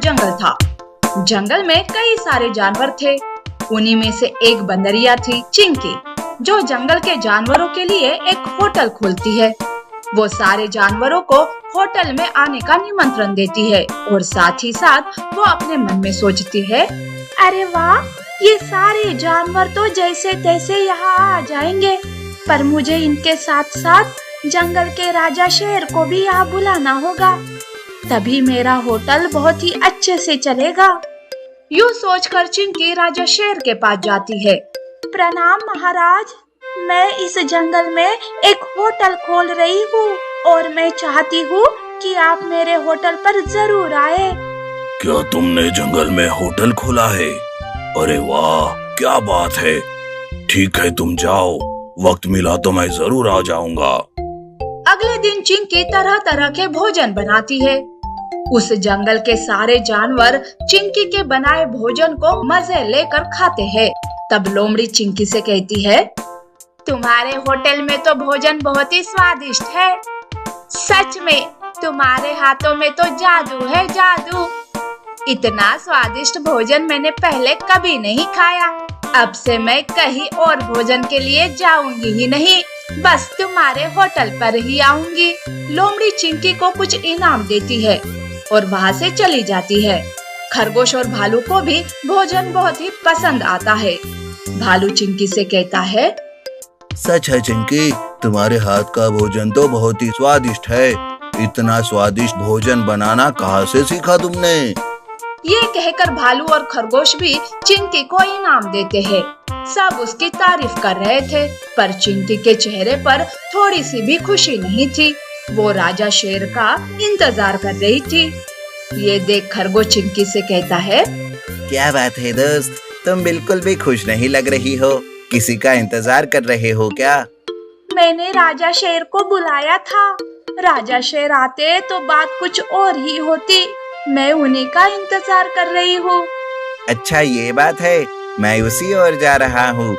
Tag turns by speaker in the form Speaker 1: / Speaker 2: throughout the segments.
Speaker 1: जंगल था। जंगल में कई सारे जानवर थे। उन्हीं में से एक बंदरिया थी, चिंकी, जो जंगल के जानवरों के लिए एक होटल खोलती है। वो सारे जानवरों को होटल में आने का निमंत्रण देती है और साथ ही साथ वो अपने मन में सोचती है, अरे वाह, ये सारे जानवर तो जैसे तैसे यहाँ आ जाएंगे, पर मुझे इनके साथ साथ जंगल के राजा शेर को भी यहाँ बुलाना होगा, तभी मेरा होटल बहुत ही अच्छे से चलेगा। यूँ सोचकर चिंकी राजा शेर के पास जाती है। प्रणाम महाराज, मैं इस जंगल में एक होटल खोल रही हूँ और मैं चाहती हूँ कि आप मेरे होटल पर जरूर आए।
Speaker 2: क्या तुमने जंगल में होटल खोला है? अरे वाह, क्या बात है। ठीक है, तुम जाओ, वक्त मिला तो मैं जरूर आ जाऊंगा।
Speaker 1: अगले दिन चिंकी तरह तरह के भोजन बनाती है। उस जंगल के सारे जानवर चिंकी के बनाए भोजन को मजे लेकर खाते हैं। तब लोमड़ी चिंकी से कहती है, तुम्हारे होटल में तो भोजन बहुत ही स्वादिष्ट है। सच में तुम्हारे हाथों में तो जादू है, जादू। इतना स्वादिष्ट भोजन मैंने पहले कभी नहीं खाया। अब से मैं कहीं और भोजन के लिए जाऊंगी ही नहीं, बस तुम्हारे होटल पर ही आऊंगी। लोमड़ी चिंकी को कुछ इनाम देती है और वहाँ से चली जाती है। खरगोश और भालू को भी भोजन बहुत ही पसंद आता है। भालू चिंकी से कहता है,
Speaker 2: सच है चिंकी, तुम्हारे हाथ का भोजन तो बहुत ही स्वादिष्ट है। इतना स्वादिष्ट भोजन बनाना कहाँ से सीखा तुमने?
Speaker 1: ये कहकर भालू और खरगोश भी चिंकी को इनाम देते हैं। सब उसकी तारीफ कर रहे थे, पर चिंकी के चेहरे पर थोड़ी सी भी खुशी नहीं थी। वो राजा शेर का इंतजार कर रही थी। ये देख खरगोश चिंकी से कहता है,
Speaker 3: क्या बात है दोस्त, तुम बिल्कुल भी खुश नहीं लग रही हो। किसी का इंतजार कर रहे हो क्या?
Speaker 1: मैंने राजा शेर को बुलाया था। राजा शेर आते तो बात कुछ और ही होती। मैं उन्हीं का इंतजार कर रही हूँ।
Speaker 3: अच्छा, ये बात है, मैं उसी ओर जा रहा हूँ।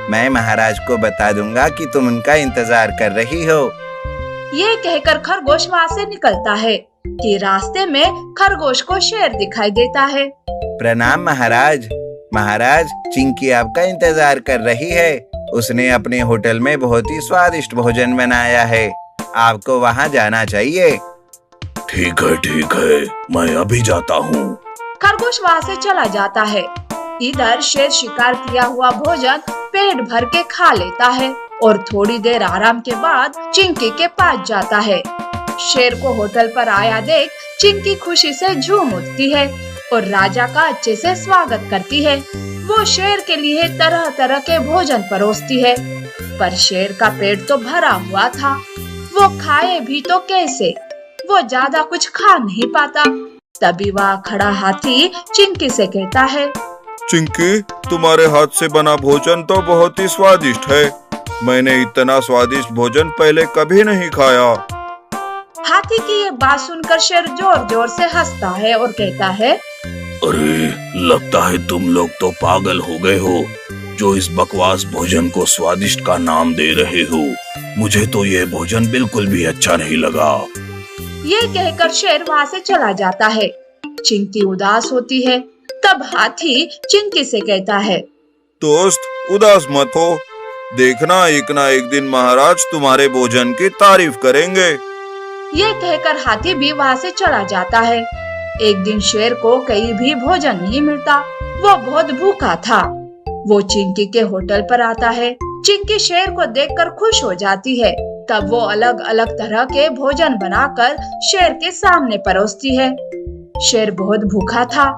Speaker 3: मैं महाराज को बता दूंगा कि तुम उनका इंतजार कर रही हो।
Speaker 1: ये कहकर खरगोश वहाँ से निकलता है कि रास्ते में खरगोश को शेर दिखाई देता है।
Speaker 3: प्रणाम महाराज। महाराज, चिंकी आपका इंतजार कर रही है। उसने अपने होटल में बहुत ही स्वादिष्ट भोजन बनाया है। आपको वहाँ जाना चाहिए।
Speaker 2: ठीक है, मैं अभी जाता हूँ।
Speaker 1: खरगोश वहाँ से चला जाता है। इधर शेर शिकार किया हुआ भोजन पेट भर के खा लेता है और थोड़ी देर आराम के बाद चिंकी के पास जाता है। शेर को होटल पर आया देख चिंकी खुशी से झूम उठती है और राजा का अच्छे से स्वागत करती है। वो शेर के लिए तरह तरह के भोजन परोसती है, पर शेर का पेट तो भरा हुआ था। वो खाए भी तो कैसे? वो ज्यादा कुछ खा नहीं पाता। तभी वहाँ खड़ा हाथी चिंकी से कहता है,
Speaker 4: चिंकी, तुम्हारे हाथ से बना भोजन तो बहुत ही स्वादिष्ट है। मैंने इतना स्वादिष्ट भोजन पहले कभी नहीं खाया।
Speaker 1: हाथी की ये बात सुनकर शेर जोर जोर से हंसता है और कहता है,
Speaker 2: अरे, लगता है तुम लोग तो पागल हो गए हो, जो इस बकवास भोजन को स्वादिष्ट का नाम दे रहे हो। मुझे तो ये भोजन बिल्कुल भी अच्छा नहीं लगा।
Speaker 1: ये कहकर शेर वहाँ से चला जाता है। चिंकी उदास होती है। तब हाथी चिंकी से कहता है,
Speaker 4: दोस्त, उदास मत हो। देखना, एक ना एक दिन महाराज तुम्हारे भोजन की तारीफ करेंगे।
Speaker 1: ये कहकर हाथी भी वहाँ से चला जाता है। एक दिन शेर को कहीं भी भोजन नहीं मिलता। वो बहुत भूखा था। वो चिंकी के होटल पर आता है। चिंकी शेर को देखकर खुश हो जाती है। तब वो अलग अलग तरह के भोजन बनाकर शेर के सामने परोसती है। शेर बहुत भूखा था।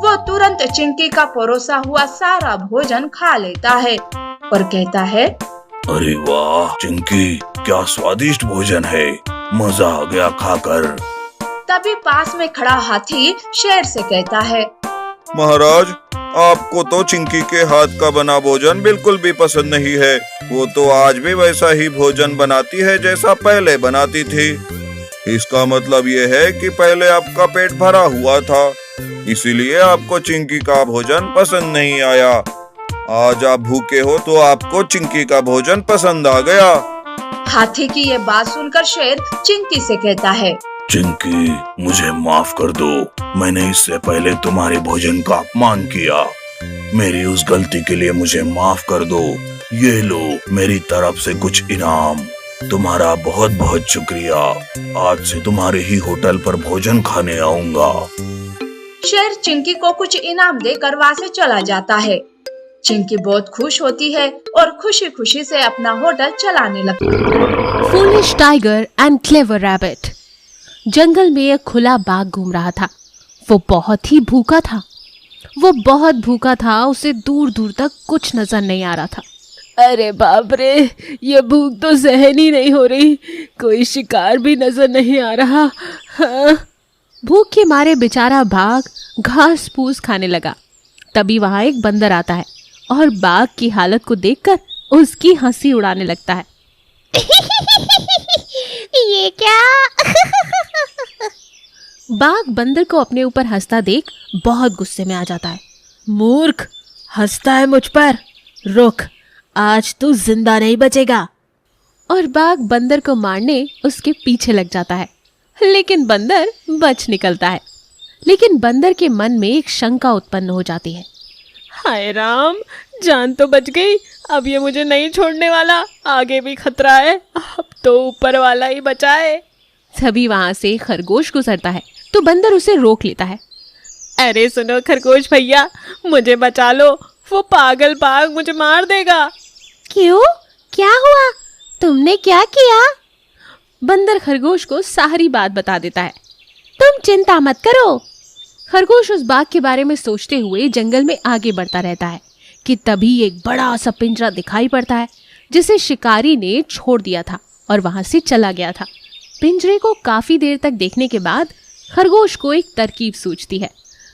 Speaker 1: वो तुरंत चिंकी का परोसा हुआ सारा भोजन खा लेता है और कहता है,
Speaker 2: अरे वाह चिंकी, क्या स्वादिष्ट भोजन है, मजा आ गया खाकर।
Speaker 1: तभी पास में खड़ा हाथी शेर से कहता है,
Speaker 4: महाराज, आपको तो चिंकी के हाथ का बना भोजन बिल्कुल भी पसंद नहीं है। वो तो आज भी वैसा ही भोजन बनाती है जैसा पहले बनाती थी। इसका मतलब ये है कि पहले आपका पेट भरा हुआ था, इसीलिए आपको चिंकी का भोजन पसंद नहीं आया। आज आप भूखे हो तो आपको चिंकी का भोजन पसंद आ गया।
Speaker 1: हाथी की ये बात सुनकर शेर चिंकी से कहता है,
Speaker 2: चिंकी, मुझे माफ कर दो। मैंने इससे पहले तुम्हारे भोजन का अपमान किया। मेरी उस गलती के लिए मुझे माफ कर दो। ये लो मेरी तरफ से कुछ इनाम। तुम्हारा बहुत बहुत शुक्रिया। आज से तुम्हारे ही होटल पर भोजन खाने आऊंगा।
Speaker 1: शेर चिंकी को कुछ इनाम देकर वहाँ से चला जाता है। चिंकी बहुत खुश होती है और खुशी खुशी से अपना होटल चलाने लगती है।
Speaker 5: Foolish tiger and clever rabbit. जंगल में एक खुला बाघ घूम रहा था। वो बहुत ही भूखा था। उसे दूर दूर तक कुछ नजर नहीं आ रहा था। अरे बाप रे, ये भूख तो सहन ही नहीं हो रही। कोई शिकार भी नजर नहीं आ रहा। हाँ। भूख के मारे बेचारा बाघ घास फूस खाने लगा। तभी वहां एक बंदर आता है और बाघ की हालत को देखकर उसकी हंसी उड़ाने लगता है। ये क्या? बाघ बंदर को अपने ऊपर हंसता देख बहुत गुस्से में आ जाता है। मूर्ख, हंसता है मुझ पर? रुक, आज तू जिंदा नहीं बचेगा। और बाघ बंदर को मारने उसके पीछे लग जाता है, लेकिन बंदर बच निकलता है। लेकिन बंदर के मन में एक शंका उत्पन्न हो जाती है। हाय राम, जान तो बच गई, अब ये मुझे नहीं छोड़ने वाला। आगे भी खतरा है, अब तो ऊपर वाला ही बचाए। तभी वहां से खरगोश गुजरता है तो बंदर उसे रोक लेता है। अरे सुनो खरगोश भैया, मुझे बचा लो, वो पागल बाघ मुझे मार देगा। क्यों? क्या हुआ? तुमने क्या किया? बंदर खरगोश को सारी बात बता देता है। तुम चिंता मत करो। खरगोश उस बाघ के बारे में सोचते हुए जंगल में आगे बढ़ता रहता है कि तभी एक बड़ा सा पिंजरा दिखाई पड़ता है जिसे शिकारी ने छोड़ दिया था और वहां से चला गया था। पिंजरे को काफी देर तक देखने के बाद खरगोश को एक तरकीब सूझती है।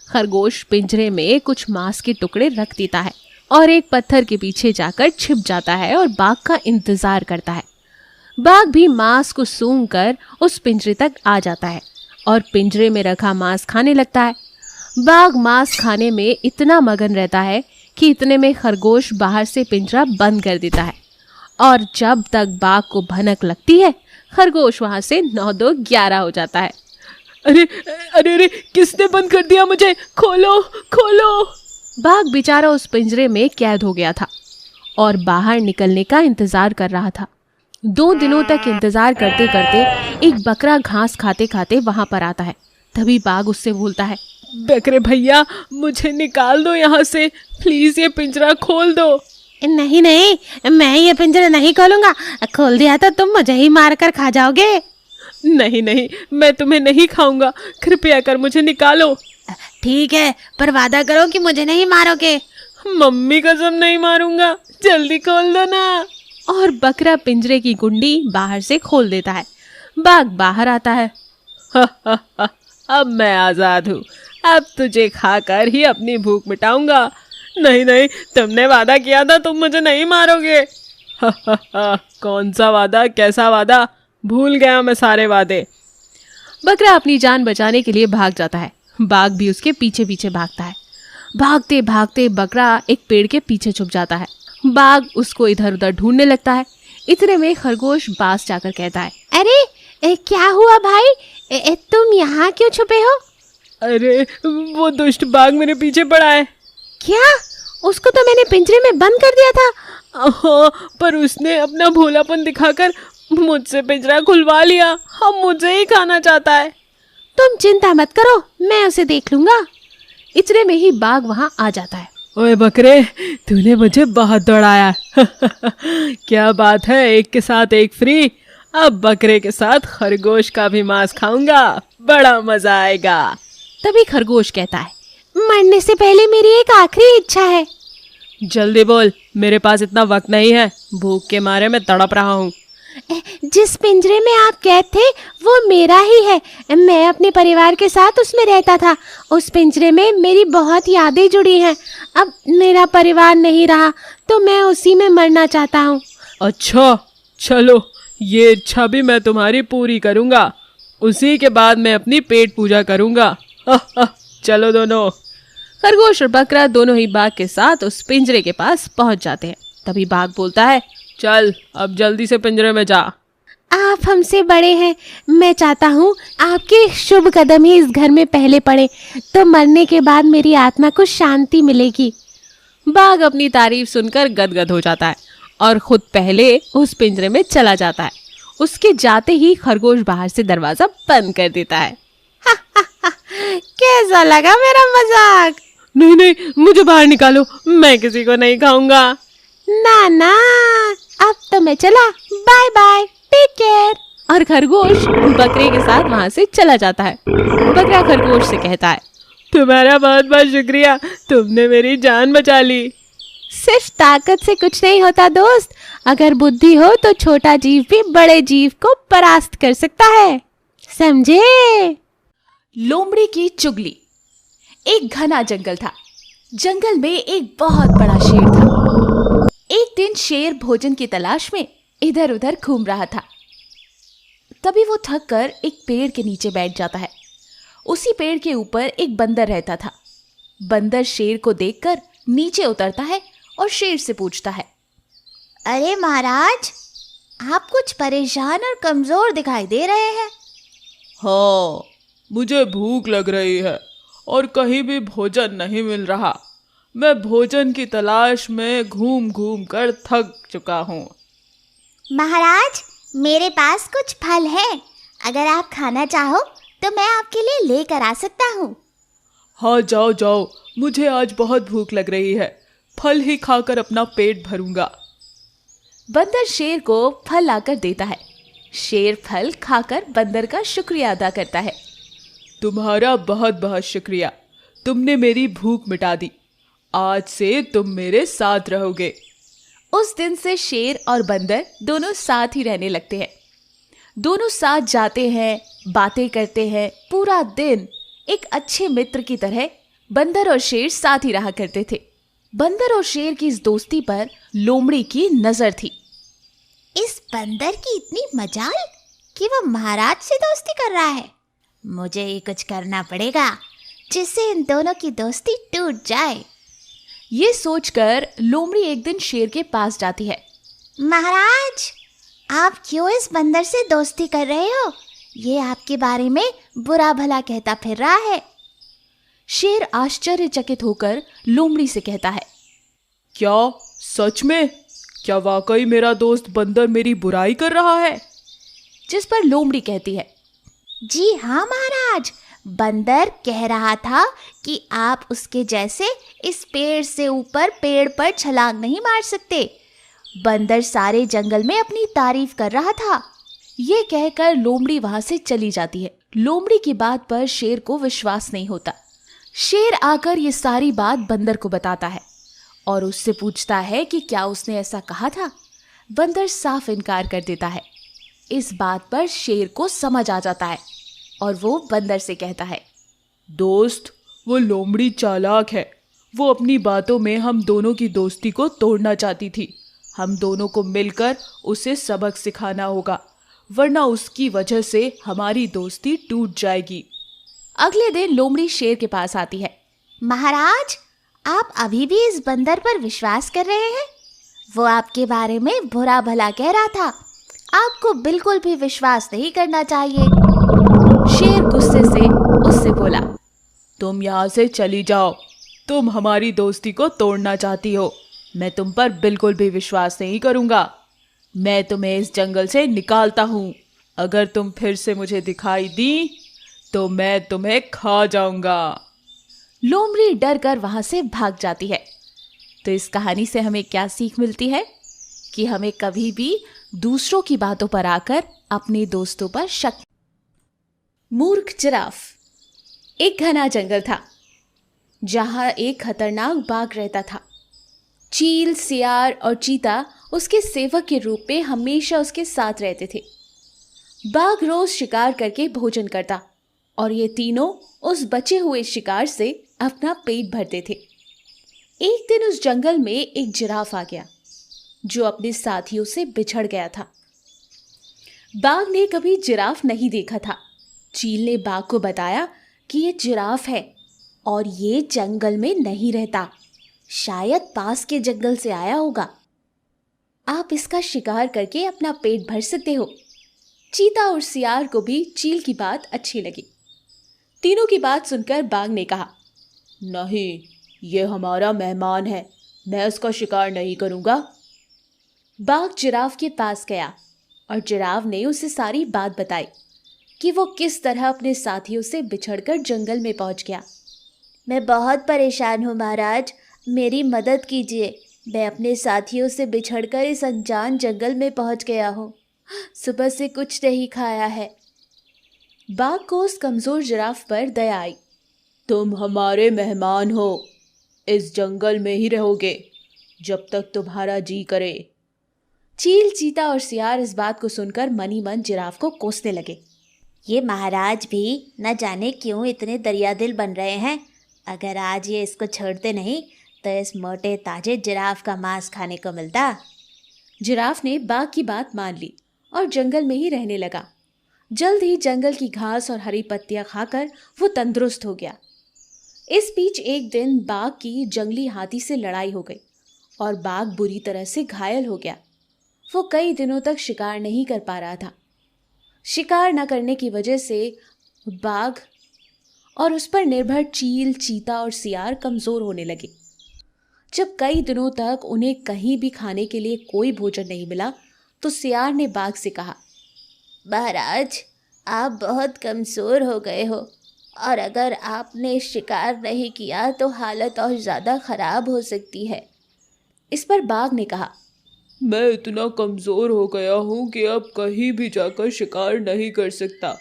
Speaker 5: खरगोश पिंजरे में कुछ मांस के टुकड़े रख देता है और एक पत्थर के पीछे जाकर छिप जाता है और बाघ का इंतजार करता है। बाघ भी मांस को सूंघकर उस पिंजरे तक आ जाता है और पिंजरे में रखा मांस खाने लगता है। बाघ मांस खाने में इतना मगन रहता है कि इतने में खरगोश बाहर से पिंजरा बंद कर देता है और जब तक बाघ को भनक लगती है खरगोश वहां से 9-2-11 हो जाता है। अरे अरे अरे, किसने बंद कर दिया मुझे? खोलो खोलो। बाघ बेचारा उस पिंजरे में कैद हो गया था और बाहर निकलने का इंतजार कर रहा था। 2 दिनों तक इंतजार करते करते एक बकरा घास खाते खाते वहां पर आता है। तभी बाघ उससे बोलता है, बकरे भैया, मुझे निकाल दो यहाँ से, प्लीज ये पिंजरा खोल दो। नहीं नहीं, मैं ये पिंजरा नहीं खोलूंगा। खोल दिया तो तुम मुझे ही मार कर खा जाओगे। नहीं नहीं, मैं तुम्हें नहीं खाऊंगा, कृपया कर मुझे निकालो। ठीक है, पर वादा करो कि मुझे नहीं मारोगे। मम्मी कसम नहीं मारूंगा, जल्दी खोल दो ना। और बकरा पिंजरे की कुंडी बाहर से खोल देता है। बाघ बाहर आता है। अब मैं आजाद हूँ, अब तुझे खाकर ही अपनी भूख मिटाऊंगा। नहीं नहीं, तुमने वादा किया था तुम मुझे नहीं मारोगे। कौन सा वादा? कैसा वादा? भूल गया मैं सारे वादे। बकरा अपनी जान बचाने के लिए भाग जाता है। बाघ भी उसके पीछे पीछे भागता है। भागते भागते बकरा एक पेड़ के पीछे छुप जाता है। बाघ उसको इधर उधर ढूंढने लगता है। इतने में खरगोश पास जाकर कहता है, अरे क्या हुआ भाई? तुम यहाँ क्यों छुपे हो? अरे वो दुष्ट बाघ मेरे पीछे पड़ा है। क्या? उसको तो मैंने पिंजरे में बंद कर दिया था। हाँ, पर उसने अपना भोलापन दिखाकर मुझसे पिंजरा खुलवा लिया। हम मुझे ही खाना चाहता है। तुम चिंता मत करो, मैं उसे देख लूंगा। इतने में ही बाघ वहां आ जाता है। ओए बकरे, तूने मुझे बहुत दौड़ाया। क्या बात है, एक के साथ एक फ्री। अब बकरे के साथ खरगोश का भी मांस खाऊंगा, बड़ा मजा आएगा। तभी खरगोश कहता है, मरने से पहले मेरी एक आखिरी इच्छा है। जल्दी बोल, मेरे पास इतना वक्त नहीं है, भूख के मारे मैं तड़प रहा हूँ। जिस पिंजरे में आप कैद थे वो मेरा ही है। मैं अपने परिवार के साथ उसमें रहता था। उस पिंजरे में मेरी बहुत यादें जुड़ी हैं। अब मेरा परिवार नहीं रहा तो मैं उसी में मरना चाहता हूँ। अच्छा, चलो ये इच्छा भी मैं तुम्हारी पूरी करूँगा। उसी के बाद मैं अपनी पेट पूजा करूँगा। चलो दोनों। खरगोश और बकरा दोनों ही बाघ के साथ उस पिंजरे के पास पहुंच जाते हैं। तभी बाघ बोलता है, चल अब जल्दी से पिंजरे में जा। आप हमसे बड़े हैं, मैं चाहता हूँ आपके शुभ कदम ही इस घर में पहले पड़े, तो मरने के बाद मेरी आत्मा को शांति मिलेगी। बाघ अपनी तारीफ सुनकर गदगद हो जाता है और खुद पहले उस पिंजरे में चला जाता है। उसके जाते ही खरगोश बाहर से दरवाजा बंद कर देता है। कैसा लगा मेरा मजाक? नहीं नहीं, मुझे बाहर निकालो, मैं किसी को नहीं खाऊंगा। ना ना, अब तो मैं चला, बाय बाय, टेक केयर। और खरगोश बकरे के साथ वहां से चला जाता है। बकरा खरगोश से कहता है, तुम्हारा बहुत बहुत शुक्रिया, तुमने मेरी जान बचा ली। सिर्फ ताकत से कुछ नहीं होता दोस्त, अगर बुद्धि हो तो छोटा जीव भी बड़े जीव को परास्त कर सकता है, समझे? लोमड़ी की चुगली। एक घना जंगल था। जंगल में एक बहुत बड़ा शेर था। एक दिन शेर भोजन की तलाश में इधर उधर घूम रहा था। तभी वो थक कर एक पेड़ के नीचे बैठ जाता है। उसी पेड़ के ऊपर एक बंदर रहता था। बंदर शेर को देखकर नीचे उतरता है और शेर से पूछता है,
Speaker 6: अरे महाराज, आप कुछ परेशान और कमजोर दिखाई दे रहे हैं।
Speaker 7: हाँ, मुझे भूख लग रही है और कहीं भी भोजन नहीं मिल रहा। मैं भोजन की तलाश में घूम घूम कर थक चुका हूँ।
Speaker 6: महाराज, मेरे पास कुछ फल है, अगर आप खाना चाहो तो मैं आपके लिए लेकर आ सकता हूँ।
Speaker 7: हाँ, जाओ जाओ, मुझे आज बहुत भूख लग रही है, फल ही खाकर अपना पेट भरूंगा।
Speaker 5: बंदर शेर को फल लाकर देता है। शेर फल खाकर बंदर का शुक्रिया अदा करता है।
Speaker 7: तुम्हारा बहुत बहुत शुक्रिया, तुमने मेरी भूख मिटा दी। आज से तुम मेरे साथ रहोगे।
Speaker 5: उस दिन से शेर और बंदर दोनों साथ ही रहने लगते हैं। दोनों साथ जाते हैं, बातें करते हैं। पूरा दिन एक अच्छे मित्र की तरह बंदर और शेर साथ ही रहा करते थे। बंदर और शेर की इस दोस्ती पर लोमड़ी की नजर थी।
Speaker 6: इस बंदर की इतनी मजाल कि वो महाराज से दोस्ती कर रहा है। मुझे ही कुछ करना पड़ेगा जिससे इन दोनों की दोस्ती टूट जाए।
Speaker 5: ये सोचकर लोमड़ी एक दिन शेर के पास जाती है।
Speaker 6: महाराज, आप क्यों इस बंदर से दोस्ती कर रहे हो? ये आपके बारे में बुरा भला कहता फिर रहा है।
Speaker 5: शेर आश्चर्यचकित होकर लोमड़ी से कहता है,
Speaker 7: क्या सच में? क्या वाकई मेरा दोस्त बंदर मेरी बुराई कर रहा है?
Speaker 5: जिस पर लोमड़ी कहती है,
Speaker 6: जी हाँ महाराज, बंदर कह रहा था कि आप उसके जैसे इस पेड़ से ऊपर पेड़ पर छलांग नहीं मार सकते। बंदर सारे जंगल में अपनी तारीफ कर रहा था।
Speaker 5: ये कहकर लोमड़ी वहां से चली जाती है। लोमड़ी की बात पर शेर को विश्वास नहीं होता। शेर आकर ये सारी बात बंदर को बताता है और उससे पूछता है कि क्या उसने ऐसा कहा था। बंदर साफ इनकार कर देता है। इस बात पर शेर को समझ आ जाता है और वो बंदर से कहता है,
Speaker 7: दोस्त, वो लोमड़ी चालाक है। वो अपनी बातों में हम दोनों की दोस्ती को तोड़ना चाहती थी। हम दोनों को मिलकर उसे सबक सिखाना होगा, वरना उसकी वजह से हमारी दोस्ती टूट जाएगी।
Speaker 5: अगले दिन लोमड़ी शेर के पास आती है।
Speaker 6: महाराज, आप अभी भी इस बंदर पर विश्वास कर रहे हैं? वो आपके बारे में बुरा भला कह रहा था। आपको बिल्कुल भी विश्वास नहीं करना चाहिए।
Speaker 5: शेर गुस्से से उससे बोला,
Speaker 7: तुम यहाँ से चली जाओ। तुम हमारी दोस्ती को तोड़ना चाहती हो। मैं तुम पर बिल्कुल भी विश्वास नहीं करूँगा। मैं तुम्हें इस जंगल से निकालता हूँ। अगर तुम फिर से मुझे दिखाई दी तो मैं तुम्हें खा जाऊंगा।
Speaker 5: लोमड़ी डर कर वहां से भाग जाती है। तो इस कहानी से हमें क्या सीख मिलती है? कि हमें कभी भी दूसरों की बातों पर आकर अपने दोस्तों पर शक। मूर्ख जिराफ। एक घना जंगल था जहां एक खतरनाक बाघ रहता था। चील, सियार और चीता उसके सेवक के रूप में हमेशा उसके साथ रहते थे। बाघ रोज शिकार करके भोजन करता और ये तीनों उस बचे हुए शिकार से अपना पेट भरते थे। एक दिन उस जंगल में एक जिराफ आ गया जो अपने साथियों से बिछड़ गया था। बाघ ने कभी जिराफ नहीं देखा था। चील ने बाघ को बताया कि ये जिराफ है और ये जंगल में नहीं रहता, शायद पास के जंगल से आया होगा। आप इसका शिकार करके अपना पेट भर सकते हो। चीता और सियार को भी चील की बात अच्छी लगी। तीनों की बात सुनकर बाघ ने कहा,
Speaker 7: नहीं, ये हमारा मेहमान है, मैं उसका शिकार नहीं करूंगा।
Speaker 5: बाघ जिराफ के पास गया और जिराफ ने उसे सारी बात बताई कि वो किस तरह अपने साथियों से बिछड़कर जंगल में पहुंच गया।
Speaker 6: मैं बहुत परेशान हूँ महाराज, मेरी मदद कीजिए। मैं अपने साथियों से बिछड़कर इस अनजान जंगल में पहुंच गया हूँ। सुबह से कुछ नहीं खाया है।
Speaker 5: बाघ को उस कमजोर जिराफ पर दया आई।
Speaker 7: तुम हमारे मेहमान हो, इस जंगल में ही रहोगे जब तक तुम्हारा जी करे।
Speaker 5: चील, चीता और सियार इस बात को सुनकर मन ही मन जिराफ को कोसने लगे।
Speaker 6: ये महाराज भी न जाने क्यों इतने दरियादिल बन रहे हैं। अगर आज ये इसको छोड़ते नहीं तो इस मोटे ताजे जिराफ का मांस खाने को मिलता।
Speaker 5: जिराफ ने बाघ की बात मान ली और जंगल में ही रहने लगा। जल्द ही जंगल की घास और हरी पत्तियां खाकर वो तंदुरुस्त हो गया। इस बीच एक दिन बाघ की जंगली हाथी से लड़ाई हो गई और बाघ बुरी तरह से घायल हो गया। वो कई दिनों तक शिकार नहीं कर पा रहा था। शिकार न करने की वजह से बाघ और उस पर निर्भर चील, चीता और सियार कमजोर होने लगे। जब कई दिनों तक उन्हें कहीं भी खाने के लिए कोई भोजन नहीं मिला तो सियार ने बाघ से कहा,
Speaker 6: महाराज, आप बहुत कमज़ोर हो गए हो और अगर आपने शिकार नहीं किया तो हालत और ज़्यादा ख़राब हो सकती है।
Speaker 5: इस पर बाघ ने कहा,
Speaker 7: मैं इतना कमज़ोर हो गया हूँ कि अब कहीं भी जाकर शिकार नहीं कर सकता।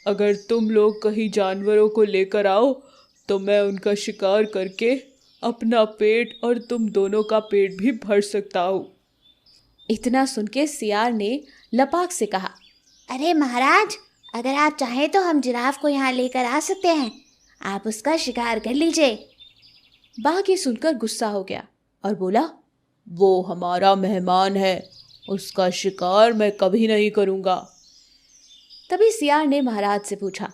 Speaker 7: अगर तुम लोग कहीं जानवरों को लेकर आओ तो मैं उनका शिकार करके अपना पेट और तुम दोनों का पेट भी भर सकता हूँ।
Speaker 5: इतना सुन के सियार ने लपाक से कहा,
Speaker 6: अरे महाराज, अगर आप चाहें तो हम जिराफ को यहाँ लेकर आ सकते हैं। आप उसका शिकार कर लीजिए।
Speaker 5: बाघ ये सुनकर गुस्सा हो गया और बोला,
Speaker 7: वो हमारा मेहमान है, उसका शिकार मैं कभी नहीं करूँगा।
Speaker 5: तभी सियार ने महाराज से पूछा,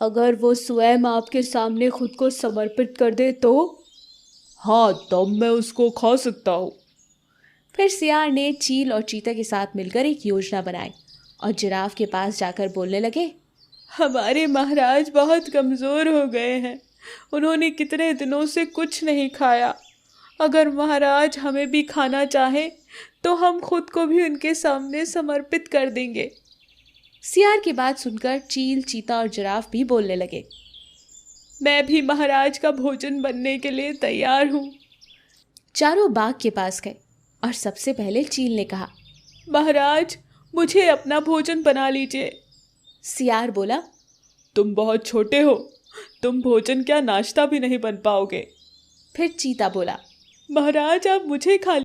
Speaker 7: अगर वो स्वयं आपके सामने खुद को समर्पित कर दे तो? हाँ, तब मैं उसको खा सकता हूँ।
Speaker 5: फिर सियार ने चील और चीता के साथ मिलकर एक योजना बनाई और जिराफ के पास जाकर बोलने लगे,
Speaker 7: हमारे महाराज बहुत कमज़ोर हो गए हैं, उन्होंने कितने दिनों से कुछ नहीं खाया। अगर महाराज हमें भी खाना चाहे तो हम खुद को भी उनके सामने समर्पित कर देंगे।
Speaker 5: सियार की बात सुनकर चील, चीता और जिराफ भी बोलने लगे,
Speaker 7: मैं भी महाराज का भोजन बनने के लिए तैयार हूँ।
Speaker 5: चारों बाघ के पास गए और सबसे पहले चील ने कहा,
Speaker 7: महाराज, मुझे अपना भोजन बना लीजिए।
Speaker 5: सियार बोला,
Speaker 7: तुम बहुत छोटे हो, तुम भोजन क्या नाश्ता भी नहीं बन पाओगे।
Speaker 5: फिर चीता बोला,
Speaker 7: महाराज, आप मुझे खा